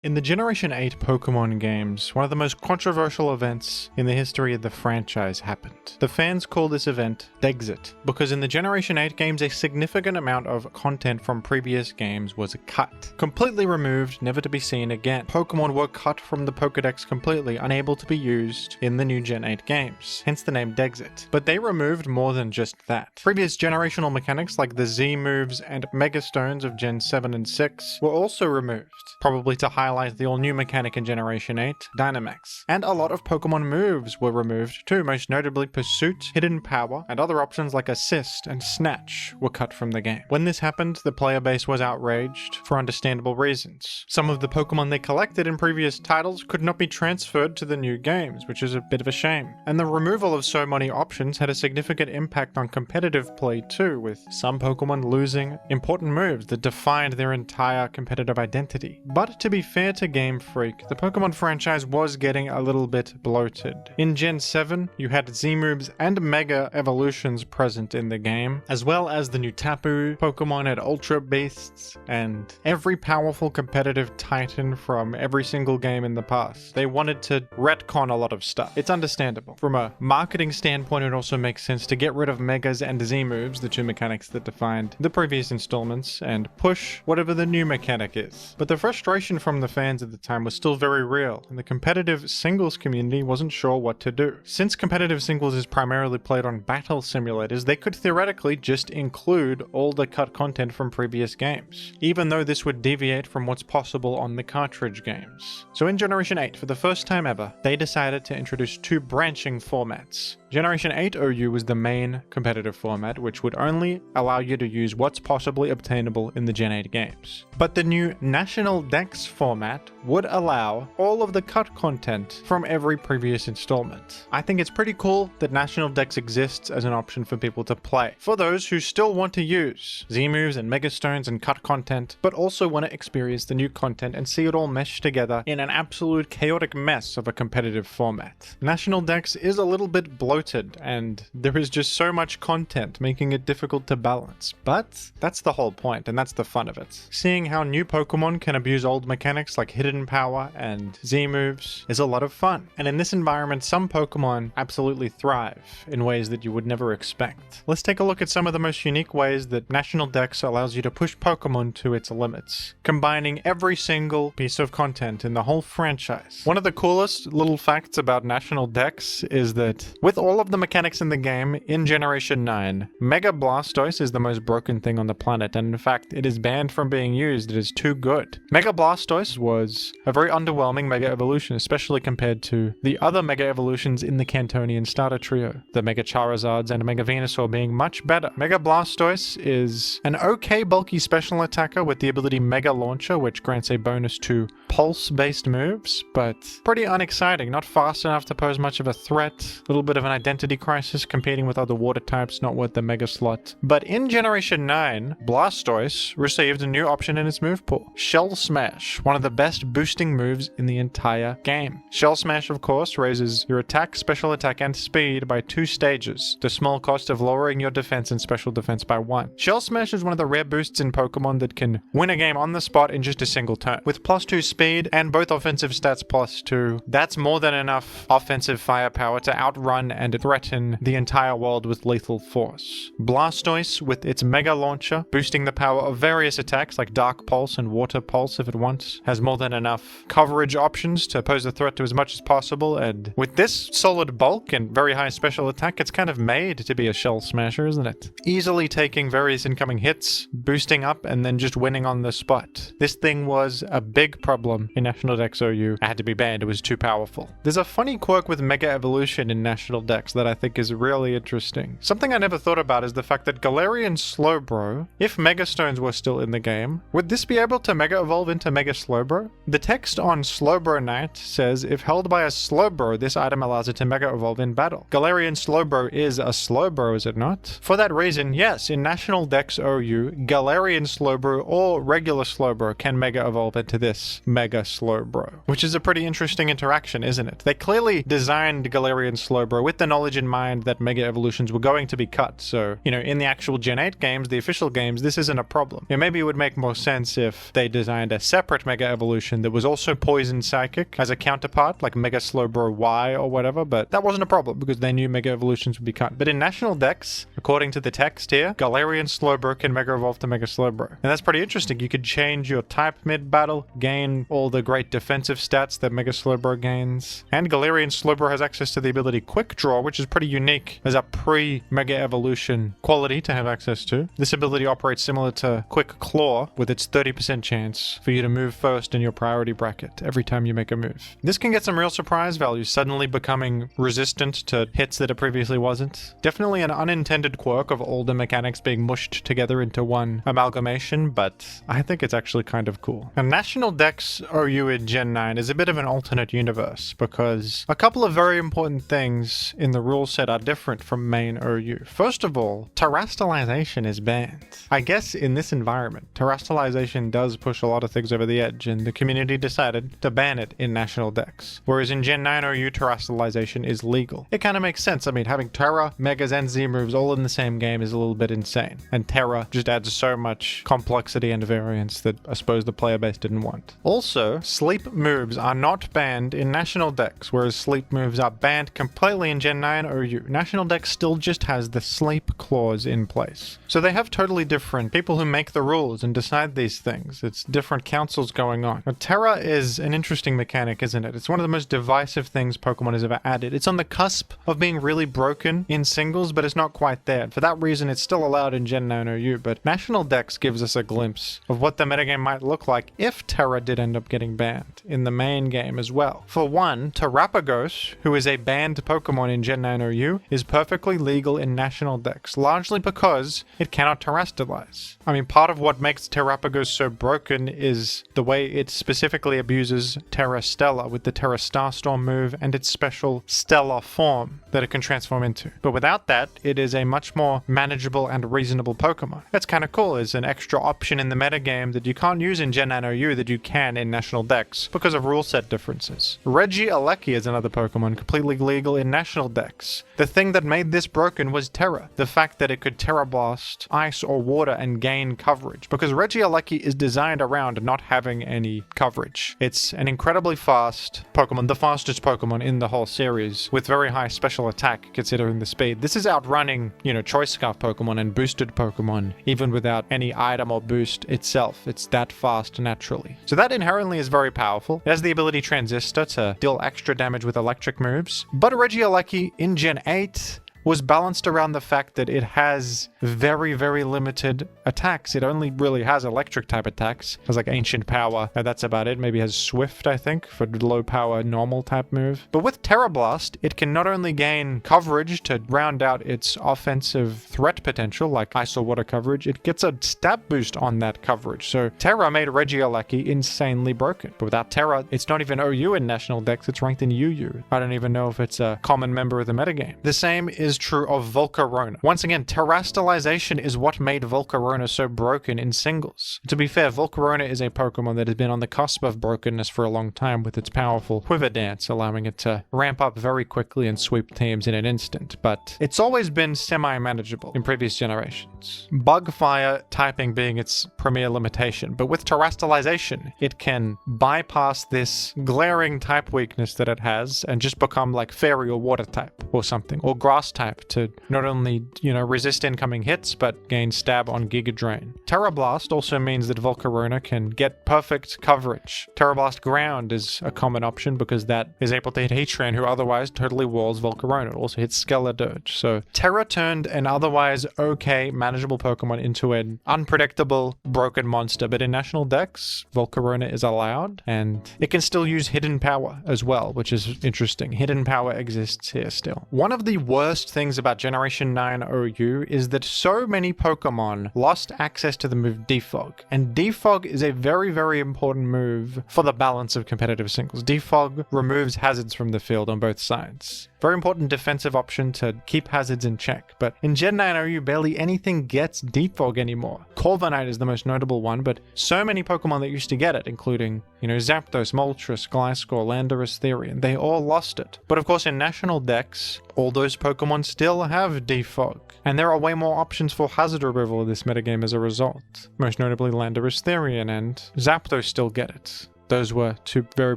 In the Generation 8 Pokemon games, one of the most controversial events in the history of the franchise happened. The fans call this event Dexit, because in the Generation 8 games a significant amount of content from previous games was cut. Completely removed, never to be seen again. Pokemon were cut from the Pokedex completely, unable to be used in the new Gen 8 games, hence the name Dexit. But they removed more than just that. Previous generational mechanics like the Z moves and Mega Stones of Gen 7 and 6 were also removed, probably to highlight the all-new mechanic in Generation 8, Dynamax. And a lot of Pokemon moves were removed too, most notably Pursuit, Hidden Power, and other options like Assist and Snatch were cut from the game. When this happened, the player base was outraged for understandable reasons. Some of the Pokemon they collected in previous titles could not be transferred to the new games, which is a bit of a shame. And the removal of so many options had a significant impact on competitive play too, with some Pokemon losing important moves that defined their entire competitive identity. But to be fair to Game Freak, the Pokemon franchise was getting a little bit bloated. In Gen 7, you had Z-moves and Mega Evolutions present in the game, as well as the new Tapu Pokemon had Ultra Beasts, and every powerful competitive Titan from every single game in the past. They wanted to retcon a lot of stuff. It's understandable. From a marketing standpoint, it also makes sense to get rid of Megas and Z-moves, the two mechanics that defined the previous installments, and push whatever the new mechanic is. But the frustration from the fans at the time was still very real, and the competitive singles community wasn't sure what to do. Since competitive singles is primarily played on battle simulators, they could theoretically just include all the cut content from previous games, even though this would deviate from what's possible on the cartridge games. So in Generation 8, for the first time ever, they decided to introduce two branching formats. Generation 8 OU was the main competitive format, which would only allow you to use what's possibly obtainable in the Gen 8 games. But the new National Dex format would allow all of the cut content from every previous installment. I think it's pretty cool that National Dex exists as an option for people to play, for those who still want to use Z-moves and Mega Stones and cut content, but also want to experience the new content and see it all mesh together in an absolute chaotic mess of a competitive format. National Dex is a little bit bloated, and there is just so much content, making it difficult to balance. But that's the whole point, and that's the fun of it. Seeing how new Pokemon can abuse old mechanics like Hidden Power and Z-moves is a lot of fun. And in this environment, some Pokemon absolutely thrive in ways that you would never expect. Let's take a look at some of the most unique ways that National Dex allows you to push Pokemon to its limits, combining every single piece of content in the whole franchise. One of the coolest little facts about National Dex is that with all of the mechanics in the game, in Generation 9, Mega Blastoise is the most broken thing on the planet, and in fact, it is banned from being used. It is too good. Mega Blastoise was a very underwhelming Mega Evolution, especially compared to the other Mega Evolutions in the Cantonian starter trio, the Mega Charizards and Mega Venusaur being much better. Mega Blastoise is an okay bulky special attacker with the ability Mega Launcher, which grants a bonus to pulse-based moves, but pretty unexciting, not fast enough to pose much of a threat, a little bit of an identity crisis competing with other water types, not worth the Mega slot. But in Generation 9, Blastoise received a new option in its move pool, Shell Smash, one of the best boosting moves in the entire game. Shell Smash, of course, raises your attack, special attack, and speed by 2 stages, the small cost of lowering your defense and special defense by 1. Shell Smash is one of the rare boosts in Pokemon that can win a game on the spot in just a single turn. With +2 speed and both offensive stats +2, that's more than enough offensive firepower to outrun and threaten the entire world with lethal force. Blastoise, with its Mega Launcher, boosting the power of various attacks like Dark Pulse and Water Pulse if it wants, has more than enough coverage options to pose a threat to as much as possible, and with this solid bulk and very high special attack, it's kind of made to be a Shell Smasher, isn't it? Easily taking various incoming hits, boosting up, and then just winning on the spot. This thing was a big problem in National Dex OU. It had to be banned, it was too powerful. There's a funny quirk with Mega Evolution in National Dex that I think is really interesting. Something I never thought about is the fact that Galarian Slowbro, if Mega Stones were still in the game, would this be able to Mega Evolve into Mega Slowbro? The text on Slowbro Knight says, if held by a Slowbro, this item allows it to Mega Evolve in battle. Galarian Slowbro is a Slowbro, is it not? For that reason, yes, in National Dex OU, Galarian Slowbro or regular Slowbro can Mega Evolve into this Mega Slowbro, which is a pretty interesting interaction, isn't it? They clearly designed Galarian Slowbro with the knowledge in mind that Mega Evolutions were going to be cut. So, in the actual Gen 8 games, the official games, this isn't a problem. Maybe it would make more sense if they designed a separate Mega Evolution that was also Poison Psychic as a counterpart, like Mega Slowbro Y or whatever, but that wasn't a problem because they knew Mega Evolutions would be cut. But in National Dex, according to the text here, Galarian Slowbro can Mega Evolve to Mega Slowbro. And that's pretty interesting. You could change your type mid-battle, gain all the great defensive stats that Mega Slowbro gains. And Galarian Slowbro has access to the ability Quick Draw, which is pretty unique as a pre-Mega Evolution quality to have access to. This ability operates similar to Quick Claw, with its 30% chance for you to move first in your priority bracket every time you make a move. This can get some real surprise value, suddenly becoming resistant to hits that it previously wasn't. Definitely an unintended quirk of all the mechanics being mushed together into one amalgamation, but I think it's actually kind of cool. And National Dex OU in Gen 9 is a bit of an alternate universe because a couple of very important things in the rule set are different from main OU. First of all, terrestrialization is banned. I guess in this environment, terrestrialization does push a lot of things over the edge, and the community decided to ban it in National Dex. Whereas in Gen 9 OU, terrestrialization is legal. It kind of makes sense. I mean, having Terra, Megas, and Z moves all in the same game is a little bit insane. And Terra just adds so much complexity and variance that I suppose the player base didn't want. Also, sleep moves are not banned in National Dex, whereas sleep moves are banned completely in Gen 9 OU. National Dex still just has the sleep clause in place. So they have totally different people who make the rules and decide these things. It's different councils going on. Now, Terra is an interesting mechanic, isn't it? It's one of the most divisive things Pokemon has ever added. It's on the cusp of being really broken in singles, but it's not quite there. For that reason, it's still allowed in Gen 9 OU, but National Dex gives us a glimpse of what the metagame might look like if Terra did end up getting banned in the main game as well. For one, Terrapagos, who is a banned Pokemon in Gen 9 OU, is perfectly legal in National Dex, largely because it cannot terrestrialize. I mean, part of what makes Terrapagos so broken is the way it specifically abuses Terra Stella with the Terra Starstorm move and its special Stellar form that it can transform into. But without that, it is a much more manageable and reasonable Pokemon. That's kind of cool. It's an extra option in the metagame that you can't use in Gen 9 OU that you can in National Dex because of rule set differences. Regieleki is another Pokemon completely legal in National Dex. The thing that made this broken was Terra. The fact that it could Terra Blast, Ice, or Water and gain coverage, because Regieleki is designed around not having any coverage. It's an incredibly fast Pokemon, the fastest Pokemon in the whole series, with very high special attack considering the speed. This is outrunning, Choice Scarf Pokemon and boosted Pokemon, even without any item or boost itself. It's that fast naturally. So that inherently is very powerful. It has the ability Transistor to deal extra damage with electric moves, but Regieleki in Gen 8 was balanced around the fact that it has very, very limited attacks. It only really has electric type attacks. It has like Ancient Power, and that's about it. Maybe it has Swift, I think, for low power normal type move. But with Terra Blast, it can not only gain coverage to round out its offensive threat potential, like Ice or Water coverage, it gets a stab boost on that coverage. So Terra made Regieleki insanely broken. But without Terra, it's not even OU in National Dex, it's ranked in UU. I don't even know if it's a common member of the metagame. The same is true of Volcarona. Once again, terrestrialization is what made Volcarona so broken in singles. To be fair, Volcarona is a Pokemon that has been on the cusp of brokenness for a long time with its powerful Quiver Dance, allowing it to ramp up very quickly and sweep teams in an instant, but it's always been semi-manageable in previous generations. Bug Fire typing being its premier limitation, but with terrestrialization, it can bypass this glaring type weakness that it has and just become like Fairy or Water type or something, or Grass type to not only, resist incoming hits, but gain stab on Giga Drain. Terra Blast also means that Volcarona can get perfect coverage. Terra Blast Ground is a common option because that is able to hit Heatran, who otherwise totally walls Volcarona. It also hits Skeledirge. So Terra turned an otherwise okay, manageable Pokemon into an unpredictable, broken monster, but in National Dex, Volcarona is allowed, and it can still use Hidden Power as well, which is interesting. Hidden Power exists here still. One of the worst things about Generation 9 OU is that so many Pokemon lost access to the move Defog, and Defog is a very, very important move for the balance of competitive singles. Defog removes hazards from the field on both sides. Very important defensive option to keep hazards in check, but in Gen 9 OU, barely anything gets Defog anymore. Corviknight is the most notable one, but so many Pokemon that used to get it, including You know, Zapdos, Moltres, Gliscor, Landorus, Therian, they all lost it. But of course in National Dex, all those Pokemon still have Defog. And there are way more options for hazard removal in this metagame as a result. Most notably Landorus, Therian, and Zapdos still get it. Those were two very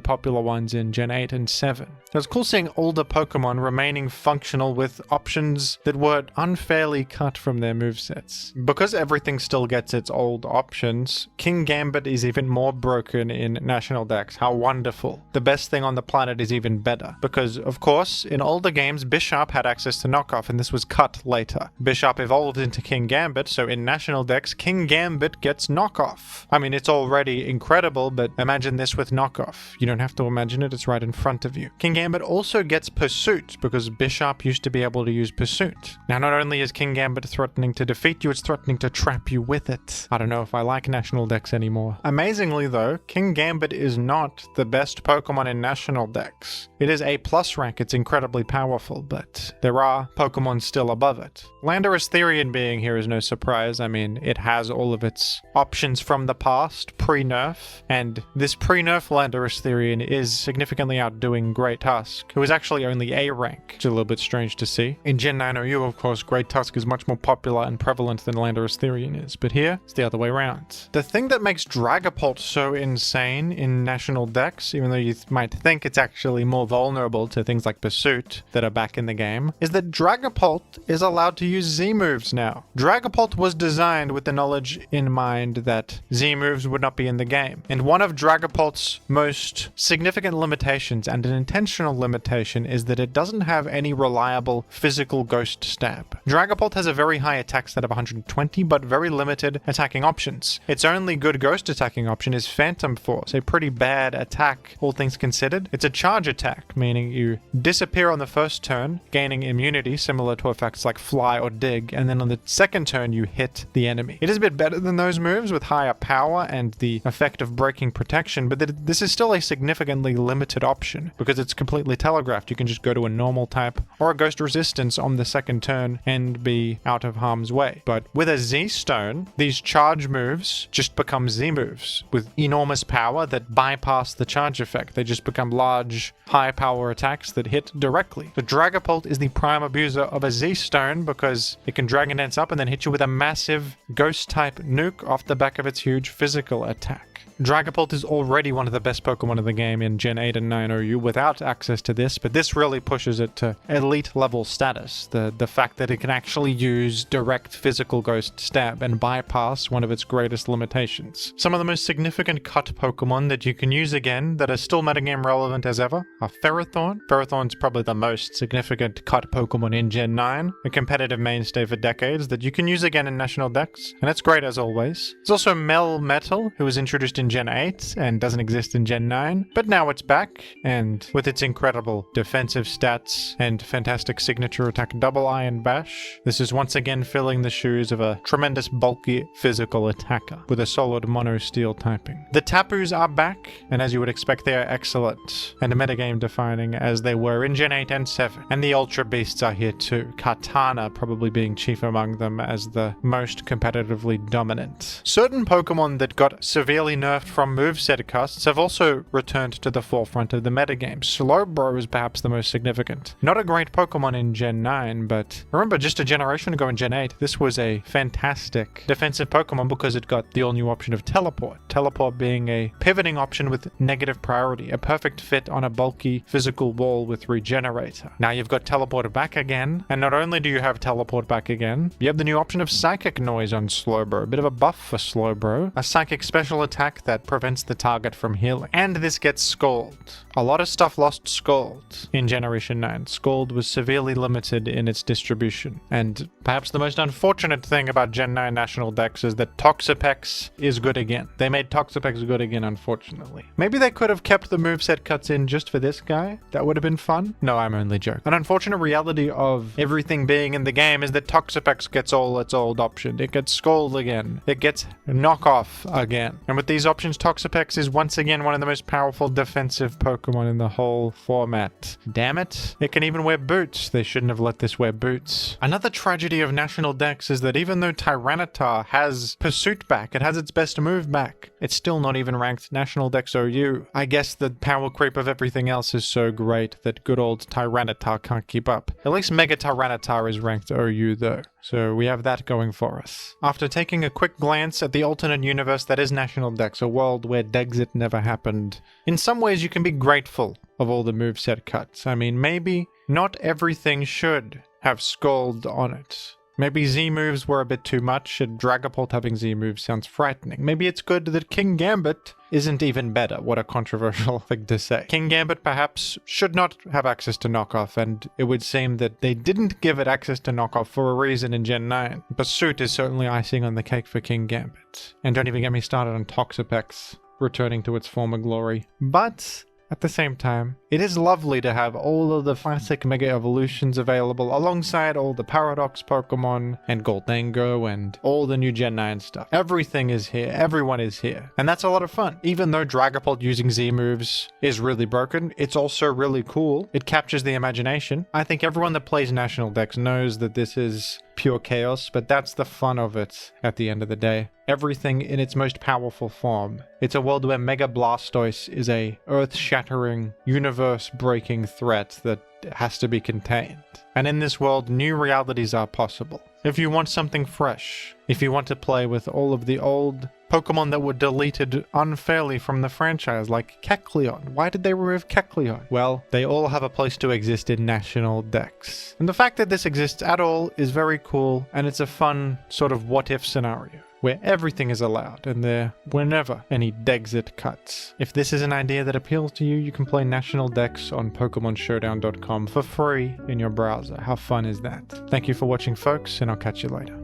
popular ones in Gen 8 and 7. It was cool seeing older Pokemon remaining functional with options that were unfairly cut from their movesets. Because everything still gets its old options, Kingambit is even more broken in National Dex. How wonderful. The best thing on the planet is even better. Because, of course, in older games, Bisharp had access to knockoff, and this was cut later. Bisharp evolved into Kingambit, so in National Dex, Kingambit gets knockoff. I mean, it's already incredible, but imagine this with knockoff. You don't have to imagine it, it's right in front of you. Kingambit also gets Pursuit, because Bisharp used to be able to use Pursuit. Now, not only is Kingambit threatening to defeat you, it's threatening to trap you with it. I don't know if I like National Dex anymore. Amazingly though, Kingambit is not the best Pokemon in National Dex. It is A+ rank, it's incredibly powerful, but there are Pokemon still above it. Landorus Therian being here is no surprise. I mean, it has all of its options from the past, pre-nerf, and this pre-nerf Landorus Therian is significantly outdoing Great Tusk, who is actually only A rank, which is a little bit strange to see. In Gen 9 OU, of course, Great Tusk is much more popular and prevalent than Landorus Therian is, but here, it's the other way around. The thing that makes Dragapult so insane in National Dex, even though you might think it's actually more vulnerable to things like Pursuit that are back in the game, is that Dragapult is allowed to use Z moves now. Dragapult was designed with the knowledge in mind that Z moves would not be in the game, and one of Dragapult's most significant limitations, and an intentional limitation, is that it doesn't have any reliable physical ghost stab. Dragapult has a very high attack stat of 120, but very limited attacking options. Its only good ghost attacking option is Phantom Force, a pretty bad attack, all things considered. It's a charge attack, meaning you disappear on the first turn, gaining immunity similar to effects like Fly or Dig, and then on the second turn you hit the enemy. It is a bit better than those moves with higher power and the effect of breaking protection, but this is still a significantly limited option because it's completely telegraphed. You can just go to a normal type or a ghost resistance on the second turn and be out of harm's way. But with a Z Stone, these charge moves just become Z moves with enormous power that bypass the charge effect. They just become large, high power attacks that hit directly. The Dragapult is the prime abuser of a Z Stone because it can Dragon Dance up and then hit you with a massive ghost type nuke off the back of its huge physical attack. Dragapult is already one of the best Pokemon in the game in Gen 8 and 9 OU without access to this, but this really pushes it to elite level status. The fact that it can actually use direct physical ghost stab and bypass one of its greatest limitations. Some of the most significant cut Pokemon that you can use again that are still metagame relevant as ever are Ferrothorn. Ferrothorn's probably the most significant cut Pokemon in Gen 9, a competitive mainstay for decades that you can use again in National Dex, and it's great as always. There's also Melmetal, who was introduced in Gen 8 and doesn't exist in Gen 9, but now it's back, and with its incredible defensive stats and fantastic signature attack Double Iron Bash, this is once again filling the shoes of a tremendous bulky physical attacker with a solid mono steel typing. The Tapus are back, and as you would expect, they are excellent and metagame defining as they were in Gen 8 and 7. And the Ultra Beasts are here too, Kartana probably being chief among them as the most competitively dominant. Certain Pokemon that got severely nerfed from moveset cuts have also returned to the forefront of the metagame. Slowbro is perhaps the most significant. Not a great Pokemon in Gen 9, but remember just a generation ago in Gen 8, this was a fantastic defensive Pokemon because it got the all-new option of Teleport. Teleport being a pivoting option with negative priority, a perfect fit on a bulky physical wall with Regenerator. Now you've got Teleport back again, and not only do you have Teleport back again, you have the new option of Psychic Noise on Slowbro, a bit of a buff for Slowbro, a psychic special attack that prevents the target from healing. And this gets Scald. A lot of stuff lost Scald in Generation 9. Scald was severely limited in its distribution. And perhaps the most unfortunate thing about Gen 9 National Dex is that Toxapex is good again. They made Toxapex good again, unfortunately. Maybe they could have kept the moveset cuts in just for this guy. That would have been fun. No, I'm only joking. An unfortunate reality of everything being in the game is that Toxapex gets all its old option. It gets Scald again. It gets Knockoff again. And with these options, Toxapex is once again one of the most powerful defensive Pokemon in the whole format. Damn it. It can even wear boots. They shouldn't have let this wear boots. Another tragedy of National Dex is that even though Tyranitar has Pursuit back, it has its best move back, it's still not even ranked National Dex OU. I guess the power creep of everything else is so great that good old Tyranitar can't keep up. At least Mega Tyranitar is ranked OU though, so we have that going for us. After taking a quick glance at the alternate universe that is National Dex, a world where Dexit never happened, in some ways you can be grateful of all the moveset cuts. I mean, maybe not everything should have Scald on it. Maybe Z moves were a bit too much, and Dragapult having Z moves sounds frightening. Maybe it's good that Kingambit isn't even better. What a controversial thing to say. Kingambit perhaps should not have access to knockoff, and it would seem that they didn't give it access to knockoff for a reason in Gen 9. Pursuit is certainly icing on the cake for Kingambit. And don't even get me started on Toxapex returning to its former glory. But at the same time, it is lovely to have all of the classic Mega Evolutions available alongside all the Paradox Pokemon and Goldango and all the new Gen 9 stuff. Everything is here, everyone is here, and that's a lot of fun. Even though Dragapult using Z moves is really broken, it's also really cool. It captures the imagination. I think everyone that plays National Dex knows that this is pure chaos, but that's the fun of it at the end of the day. Everything in its most powerful form. It's a world where Mega Blastoise is a earth-shattering, universe-breaking threat that has to be contained. And in this world, new realities are possible. If you want something fresh, if you want to play with all of the old Pokemon that were deleted unfairly from the franchise, like Kecleon. Why did they remove Kecleon? Well, they all have a place to exist in National Dex. And the fact that this exists at all is very cool, and it's a fun sort of what-if scenario, where everything is allowed, and there were never any Dexit cuts. If this is an idea that appeals to you, you can play National Dex on PokemonShowdown.com for free in your browser. How fun is that? Thank you for watching, folks, and I'll catch you later.